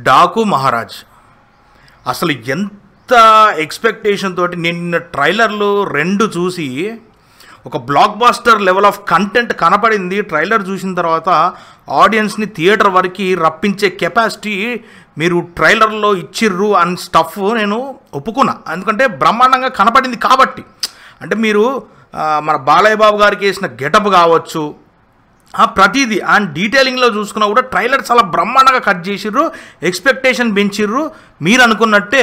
డాకు మహారాజ్ అసలు ఎంత ఎక్స్పెక్టేషన్ తోటి నేను ట్రైలర్లు 2 చూసి ఒక blockbuster level of content కనపడింది. ట్రైలర్ చూసిన తర్వాత ఆడియన్స్ని థియేటర్ వరకు రప్పించే కెపాసిటీ మీరు ట్రైలర్లో ఇచ్చిర్రు అని స్టఫ్ నేను ఒప్పుకున్నా. ఎందుకంటే బ్రహ్మాండంగా కనపడింది కాబట్టి. అంటే మీరు మన బాలయ్య బాబు గారికి వేసిన గెటప్ కావచ్చు, ప్రతిదీ అండ్ డీటెయిలింగ్లో చూసుకున్నా కూడా ట్రైలర్ చాలా బ్రహ్మాండంగా కట్ చేసిర్రు, ఎక్స్పెక్టేషన్ పెంచిర్రు. మీరు అనుకున్నట్టే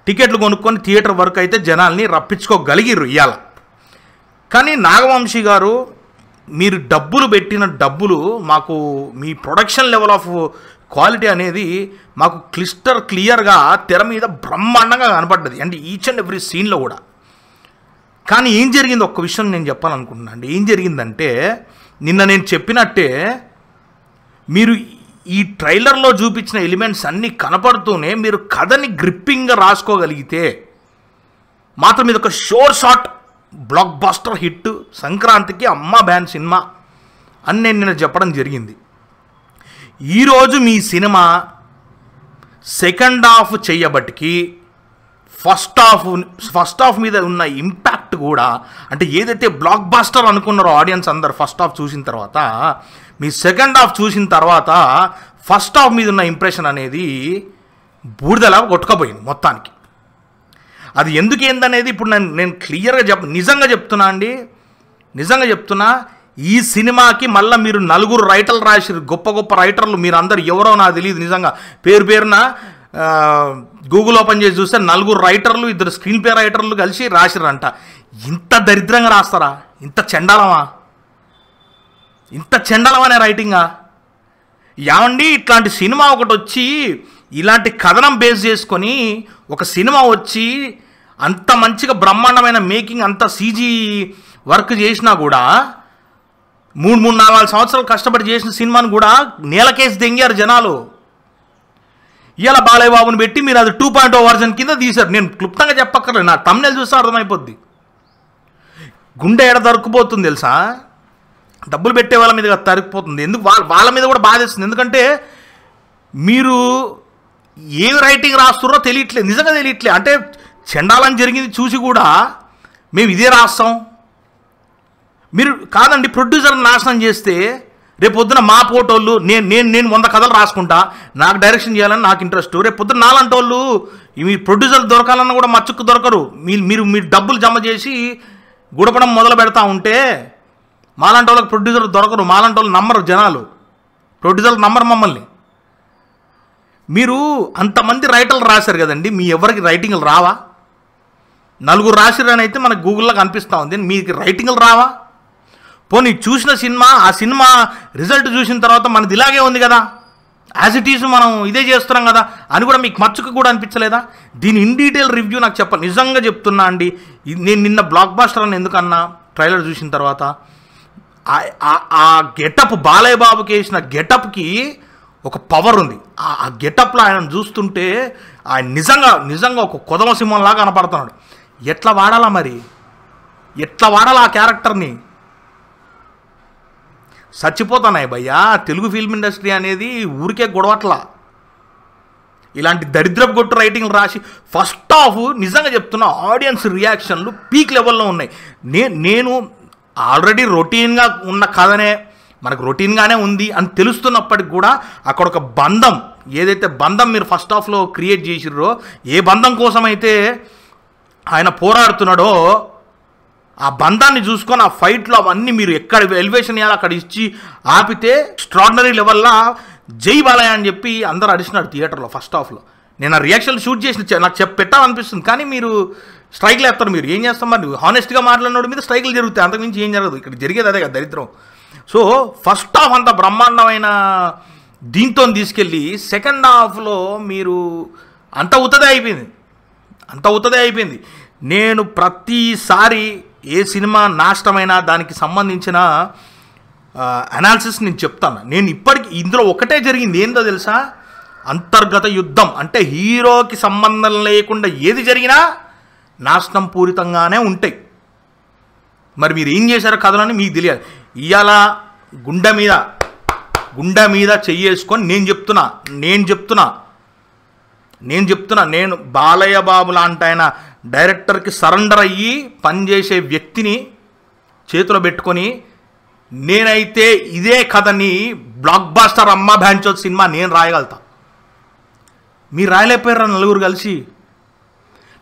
టికెట్లు కొనుక్కొని థియేటర్ వరకు అయితే జనాల్ని రప్పించుకోగలిగిర్రు ఇవాళ. కానీ నాగవంశీ గారు, మీరు డబ్బులు పెట్టిన డబ్బులు మాకు మీ ప్రొడక్షన్ లెవెల్ ఆఫ్ క్వాలిటీ అనేది మాకు క్లియర్గా తెర మీద బ్రహ్మాండంగా కనపడ్డది, అంటే ఈచ్ అండ్ ఎవ్రీ సీన్లో కూడా. కానీ ఏం జరిగింది ఒక్క విషయం నేను చెప్పాలనుకుంటున్నాను అండి. ఏం జరిగిందంటే నిన్న నేను చెప్పినట్టే మీరు ఈ ట్రైలర్లో చూపించిన ఎలిమెంట్స్ అన్నీ కనపడుతూనే మీరు కథని గ్రిప్పింగ్గా రాసుకోగలిగితే మాత్రం ఇది ఒక షోర్ షాట్ బ్లాక్ బాస్టర్ హిట్, సంక్రాంతికి అమ్మ బ్యాన్ సినిమా అని నేను నిన్న చెప్పడం జరిగింది. ఈరోజు మీ సినిమా సెకండ్ హాఫ్ చేయబట్టికి ఫస్ట్ హాఫ్ మీద ఉన్న ఇంపాక్ట్ కూడా, అంటే ఏదైతే బ్లాక్ బాస్టర్ అనుకున్నారో ఆడియన్స్ అందరు ఫస్ట్ హాఫ్ చూసిన తర్వాత, మీ సెకండ్ హాఫ్ చూసిన తర్వాత ఫస్ట్ హాఫ్ మీద ఉన్న ఇంప్రెషన్ అనేది బూడిదలా కొట్టుకపోయింది మొత్తానికి. అది ఎందుకు ఏందనేది ఇప్పుడు నేను క్లియర్గా నిజంగా చెప్తున్నా అండి, నిజంగా చెప్తున్నా. ఈ సినిమాకి మళ్ళీ మీరు 4 రైటర్లు రాసిరు, గొప్ప గొప్ప రైటర్లు. మీరు అందరు ఎవరో నాకు తెలియదు నిజంగా, పేరున గూగుల్ ఓపెన్ చేసి చూస్తే 4 రైటర్లు, 2 స్క్రీన్ ప్లే రైటర్లు కలిసి రాసిరంట. ఇంత దరిద్రంగా రాస్తారా? ఇంత చెండాలమనే రైటింగా? యావండి, ఇట్లాంటి సినిమా ఒకటి వచ్చి ఇలాంటి కథనం బేస్ చేసుకొని ఒక సినిమా వచ్చి అంత మంచిగా బ్రహ్మాండమైన మేకింగ్, అంత సీజీ వర్క్ చేసినా కూడా 3-4 సంవత్సరాలు కష్టపడి చేసిన సినిమాను కూడా నేలకేసి దెంగారు జనాలు. ఇవాళ బాలయ్య బాబుని పెట్టి మీరు అది 2.0 వర్జన్ కింద తీశారు. నేను క్లుప్తంగా చెప్పక్కర్లేదు, నా తమ్నెల్ చూస్తే అర్థమైపోద్ది. గుండె ఎడ దొరికిపోతుంది తెలుసా? డబ్బులు పెట్టే వాళ్ళ మీద తరిగిపోతుంది. ఎందుకు వాళ్ళ మీద కూడా బాధేస్తుంది. ఎందుకంటే మీరు ఏ రైటింగ్ రాస్తున్నారో తెలియట్లేదు, నిజంగా తెలియట్లేదు. అంటే చెండాలని జరిగింది చూసి కూడా మేము ఇదే రాస్తాం. మీరు కాదండి, ప్రొడ్యూసర్ నాశనం చేస్తే రేపు పొద్దున మా పోటోళ్ళు నేను 100 కథలు రాసుకుంటా, నాకు డైరెక్షన్ చేయాలని నాకు ఇంట్రెస్ట్. రేపు పొద్దున నాలంటి వాళ్ళు మీ ప్రొడ్యూసర్ దొరకాలన్నా కూడా మచ్చుకు దొరకరు. మీరు డబ్బులు జమ చేసి గుడపడం మొదలు పెడతా ఉంటే మాలాంటి వాళ్ళకి ప్రొడ్యూసర్ దొరకరు, మాలాంటి వాళ్ళు నమ్మరు జనాలు, ప్రొడ్యూసర్లు నమ్మరు మమ్మల్ని. మీరు అంతమంది రైటర్లు రాశారు కదండి, మీ ఎవరికి రైటింగ్లు రావా? 4 రాసిరని అయితే మనకు గూగుల్లో కనిపిస్తూ ఉంది, మీకు రైటింగ్లు రావా? పోనీ చూసిన సినిమా, ఆ సినిమా రిజల్ట్ చూసిన తర్వాత మనది ఇలాగే ఉంది కదా, యాజ్ ఇట్ ఈజ్ మనం ఇదే చేస్తున్నాం కదా అని కూడా మీకు మచ్చుకు కూడా అనిపించలేదా? దీని ఇన్ డీటెయిల్ రివ్యూ నాకు చెప్పాలి. నిజంగా చెప్తున్నా అండి, నేను నిన్న బ్లాక్ బాస్టర్ అని ఎందుకన్నా, ట్రైలర్ చూసిన తర్వాత ఆ గెటప్, బాలయ్య బాబుకి వేసిన గెటప్కి ఒక పవర్ ఉంది. ఆ గెటప్లో ఆయన చూస్తుంటే ఆయన నిజంగా ఒక కొదమ సింహంలాగా కనపడుతున్నాడు. ఎట్లా వాడాలా మరి, ఎట్లా వాడాలా ఆ క్యారెక్టర్ని? చచ్చిపోతున్నాయి భయ్యా. తెలుగు ఫిల్మ్ ఇండస్ట్రీ అనేది ఊరికే గొడవట్లా. ఇలాంటి దరిద్రపు గొట్టు రైటింగ్లు రాసి ఫస్ట్ హాఫ్ నిజంగా చెప్తున్నా ఆడియన్స్ రియాక్షన్లు పీక్ లెవెల్లో ఉన్నాయి. నేను ఆల్రెడీ రొటీన్గా ఉన్న కథనే మనకు రొటీన్గానే ఉంది అని తెలుస్తున్నప్పటికి కూడా అక్కడ ఒక బంధం, ఏదైతే బంధం మీరు ఫస్ట్ హాఫ్లో క్రియేట్ చేసిర్రో, ఏ బంధం కోసమైతే ఆయన పోరాడుతున్నాడో ఆ బంధాన్ని చూసుకొని ఆ ఫైట్లో అవన్నీ మీరు ఎక్కడ ఎలివేషన్ ఇవ్వాలి అక్కడ ఇచ్చి ఆపితే ఎక్స్ట్రాడినరీ లెవెల్లో జై బాలయ్య అని చెప్పి అందరూ అడిచినాడు థియేటర్లో ఫస్ట్ హాఫ్లో. నేను ఆ రియాక్షన్ షూట్ చేసి నాకు పెట్టాలనిపిస్తుంది, కానీ మీరు స్ట్రైక్లు వేస్తారు. మీరు ఏం చేస్తాం మరి? హానెస్ట్గా మాట్లాడినోడి మీద స్ట్రైక్లు జరుగుతాయి, అంతకుమించి ఏం జరగదు. ఇక్కడ జరిగేది అదే కదా దరిద్రం. సో ఫస్ట్ హాఫ్ అంత బ్రహ్మాండమైన దీంతో తీసుకెళ్ళి సెకండ్ హాఫ్లో మీరు అంత ఉత్తదే అయిపోయింది. నేను ప్రతిసారి ఏ సినిమా నాశనమైనా దానికి సంబంధించిన అనాలిసిస్ నేను చెప్తాను. నేను ఇప్పటికి ఇందులో ఒకటే జరిగింది, ఏందో తెలుసా? అంతర్గత యుద్ధం. అంటే హీరోకి సంబంధం లేకుండా ఏది జరిగినా నాశనం పూరితంగానే ఉంటాయి. మరి మీరు ఏం చేశారో కథలని మీకు తెలియాలి. ఇవాళ గుండె మీద చెయ్యేసుకొని నేను చెప్తున్నా నేను చెప్తున్నా, నేను బాలయ్య బాబు లాంటి ఆయన డైరెక్టర్కి సరెండర్ అయ్యి పనిచేసే వ్యక్తిని చేతిలో పెట్టుకొని నేనైతే ఇదే కథని బ్లాక్ బాస్టర్ అమ్మ బ్యాంచో సినిమా నేను రాయగలుగుతా. మీరు రాయలేకపోయారా? నలుగురు కలిసి,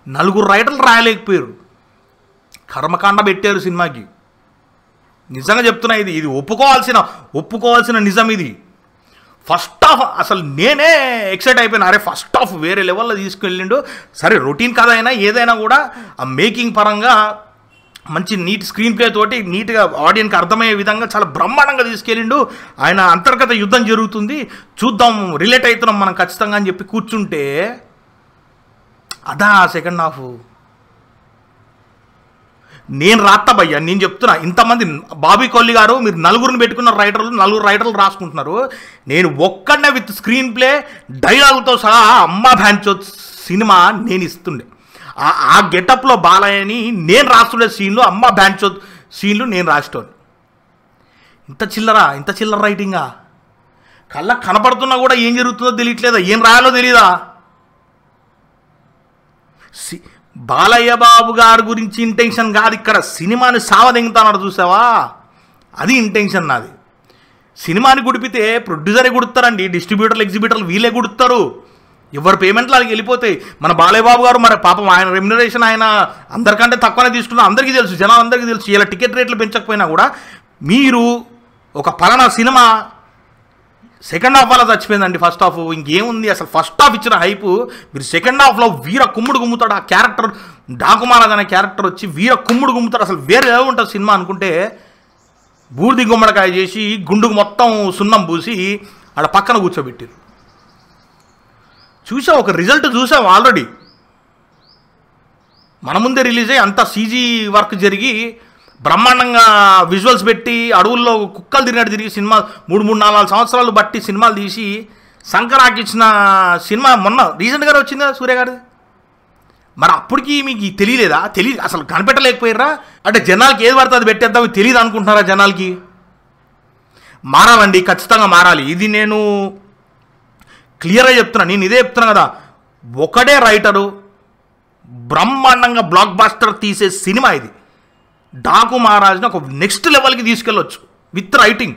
నలుగురు రైటర్లు రాయలేకపోయారు. కర్మకాండ పెట్టారు సినిమాకి. నిజంగా చెప్తున్నా, ఇది ఒప్పుకోవాల్సిన నిజం. ఇది ఫస్ట్ హాఫ్ అసలు నేనే ఎక్సైట్ అయిపోయాను. అరే ఫస్ట్ హాఫ్ వేరే లెవెల్లో తీసుకెళ్ళిండు. సరే రొటీన్ కథ అయినా ఏదైనా కూడా ఆ మేకింగ్ పరంగా మంచి నీట్ స్క్రీన్ ప్లే తోటి నీట్గా ఆడియన్కి అర్థమయ్యే విధంగా చాలా బ్రహ్మాండంగా తీసుకెళ్ళిండు. ఆయన అంతర్గత యుద్ధం జరుగుతుంది, చూద్దాం, రిలేట్ అవుతున్నాం మనం ఖచ్చితంగా అని చెప్పి కూర్చుంటే అదా సెకండ్ హాఫ్. నేను రాస్తా భయ్యా, నేను చెప్తున్నా, ఇంతమంది బాబీ కొల్లి గారు మీరు నలుగురిని పెట్టుకున్న నలుగురు రైటర్లు రాసుకుంటున్నారు. నేను ఒక్కడనే విత్ స్క్రీన్ ప్లే డైలాగుతో సహా అమ్మ బ్యాంచో సినిమా నేను ఇస్తుండే. ఆ గెటప్లో బాలయ్యని నేను రాస్తుండే సీన్లు, అమ్మ బ్యాంచో సీన్లు నేను రాసేటోని. ఇంత చిల్లర రైటింగా? కళ్ళకు కనపడుతున్నా కూడా ఏం జరుగుతుందో తెలియట్లేదా? ఏం రాయాలో తెలీదా? బాలయ్య బాబు గారి గురించి ఇంటెన్షన్ కాదు ఇక్కడ, సినిమాని సావదెంగుతాడు చూసావా, అది ఇంటెన్షన్ నాది. సినిమాని గుడిపితే ప్రొడ్యూసరే గుడుతారండి, డిస్ట్రిబ్యూటర్లు ఎగ్జిబ్యూటర్లు వీళ్ళే గుడుతారు. ఎవరి పేమెంట్లు వాళ్ళకి వెళ్ళిపోతాయి. మన బాలయ్య బాబు గారు మరి పాపం ఆయన రెమ్యునరేషన్ ఆయన అందరికంటే తక్కువనే తీసుకున్నా, అందరికీ తెలుసు, జనాలు అందరికీ తెలుసు. ఇలా టికెట్ రేట్లు పెంచకపోయినా కూడా మీరు ఒక పలానా సినిమా సెకండ్ హాఫ్ వల్ల చచ్చిపోయిందండి. ఫస్ట్ హాఫ్ ఇంకేముంది అసలు? ఫస్ట్ హాఫ్ ఇచ్చిన హైపు మీరు సెకండ్ హాఫ్లో వీర కుమ్ముడు గుమ్ముతాడు. ఆ క్యారెక్టర్ డాకుమారాజ్ అనే క్యారెక్టర్ వచ్చి వీర కుమ్ముడు గుమ్ముతాడు. అసలు వేరే ఉంటుంది సినిమా అనుకుంటే బూర్ది గుమ్మడికాయ చేసి గుండుకు మొత్తం సున్నం పూసి ఆడ పక్కన కూర్చోబెట్టారు. చూసాం, ఒక రిజల్ట్ చూసాం ఆల్రెడీ. మన ముందే రిలీజ్ అయ్యి అంతా సీజీ వర్క్ జరిగి బ్రహ్మాండంగా విజువల్స్ పెట్టి అడవుల్లో కుక్కలు తిరిగి సినిమా 3-4 సంవత్సరాలు బట్టి సినిమాలు తీసి సంక్రాంతికి ఇచ్చిన సినిమా మొన్న రీసెంట్గా వచ్చింది కదా సూర్య గారిది. మరి అప్పటికి మీకు తెలియలేదా? అసలు కనిపెట్టలేకపోయారా? అంటే జనాలకి ఏది పడితే అది పెట్టేద్దాం తెలియదు అనుకుంటున్నారా? జనాలకి మారాలండి, ఖచ్చితంగా మారాలి. ఇది నేను క్లియర్గా చెప్తున్నా. నేను ఇదే చెప్తున్నా కదా, ఒకడే రైటరు బ్రహ్మాండంగా బ్లాక్ బాస్టర్ తీసే సినిమా ఇది. డాకు మహారాజ్ని ఒక నెక్స్ట్ లెవెల్కి తీసుకెళ్ళొచ్చు విత్ రైటింగ్.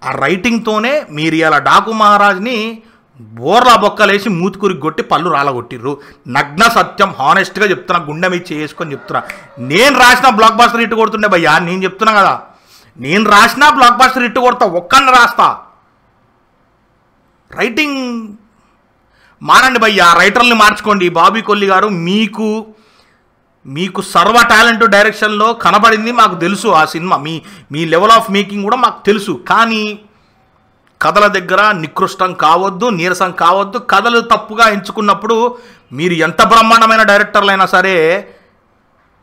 ఆ రైటింగ్తోనే మీరు ఇలా డాకు మహారాజ్ని బోర్లా బొక్కలేసి మూతుకురికి కొట్టి పళ్ళు రాలగొట్టిర్రు. నగ్న సత్యం, హానెస్ట్గా చెప్తున్నా, గుండె మీద చేసుకొని చెప్తున్నా. నేను రాసిన బ్లాక్ బాస్టర్ హిట్ కొడుతుండే భయ్యా, నేను చెప్తున్నా కదా, నేను రాసిన బ్లాక్ బాస్టర్ హిట్ కొడతా, ఒక్కడిని రాస్తా. రైటింగ్ మారండి భయ్యా, రైటర్ని మార్చుకోండి. బాబీ కొల్లి గారు మీకు సర్వ టాలెంట్ డైరెక్షన్లో కనబడింది మాకు తెలుసు. ఆ cinema me level of making కూడా మాకు తెలుసు. కానీ కథల దగ్గర నికృష్టం కావద్దు, నీరసం కావద్దు. కథలు తప్పుగా ఎంచుకున్నప్పుడు మీరు ఎంత బ్రహ్మాండమైన డైరెక్టర్లు అయినా సరే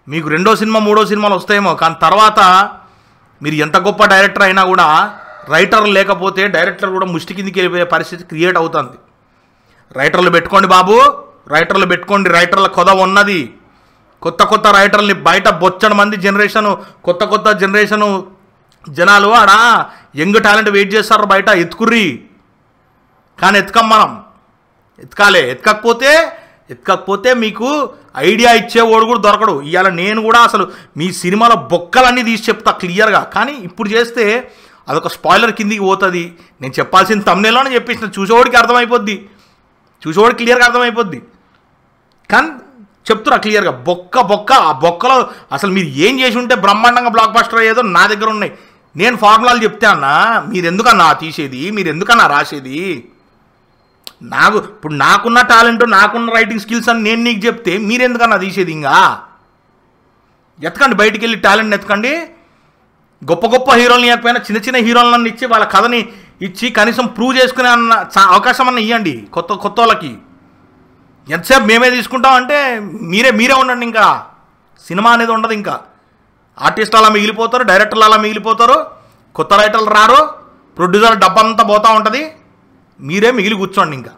మీకు 2వ సినిమా 3వ సినిమాలు వస్తాయేమో, కానీ తర్వాత మీరు ఎంత గొప్ప డైరెక్టర్ అయినా కూడా రైటర్ లేకపోతే డైరెక్టర్ కూడా ముష్టి కిందికి వెళ్ళిపోయే పరిస్థితి క్రియేట్ అవుతుంది. రైటర్లు పెట్టుకోండి బాబు, రైటర్లు పెట్టుకోండి. రైటర్ల కొదవ ఉన్నది. కొత్త రైటర్ని బయట బొచ్చడి మంది కొత్త జనరేషను జనాలు ఆడ యంగ్ టాలెంట్ వెయిట్ చేస్తారు బయట, ఎత్తుకుర్రి. కానీ మనం ఎత్తుకాలే. ఎత్తుకపోతే మీకు ఐడియా ఇచ్చేవాడు కూడా దొరకడు. ఇవాళ నేను కూడా అసలు మీ సినిమాలో బొక్కలన్నీ తీసి చెప్తా క్లియర్గా. కానీ ఇప్పుడు చేస్తే అదొక స్పాయిలర్ కిందికి పోతుంది. నేను చెప్పాల్సిన తమ్నేలోనే చెప్పేసిన, చూసేవాడికి అర్థమైపోద్ది, చూసేవాడికి క్లియర్గా అర్థమైపోద్ది. కానీ చెప్తున్నా క్లియర్గా, బొక్క ఆ బొక్కలో అసలు మీరు ఏం చేసి ఉంటే బ్రహ్మాండంగా బ్లాక్ బస్టర్ అయ్యేదో నా దగ్గర ఉన్నాయి. నేను ఫార్ములాలు చెప్తే అన్నా, మీరు ఎందుకన్నా తీసేది, మీరు ఎందుకన్నా రాసేది? ఇప్పుడు నాకున్న టాలెంట్, నాకున్న రైటింగ్ స్కిల్స్ అని నేను నీకు చెప్తే మీరెందుకన్నా తీసేది? ఇంకా ఎతకండి, బయటికి వెళ్ళి టాలెంట్ ఎతకండి. గొప్ప హీరోలని ఇవ్వకపోయినా చిన్న హీరోలను ఇచ్చి వాళ్ళ కథని ఇచ్చి కనీసం ప్రూవ్ చేసుకునే అన్న అవకాశం అన్న ఇవ్వండి కొత్త వాళ్ళకి. ఎంతసేపు మేమే తీసుకుంటామంటే మీరే ఉండండి. ఇంకా సినిమా అనేది ఉండదు. ఇంకా ఆర్టిస్టులు అలా మిగిలిపోతారు, డైరెక్టర్లు అలా మిగిలిపోతారు, కొత్త రైటర్లు రారు, ప్రొడ్యూసర్ డబ్బంతా పోతూ ఉంటుంది, మీరే మిగిలి కూర్చోండి. ఇంకా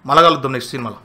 మళ్ళా కలుద్దాం నెక్స్ట్ సినిమాలో.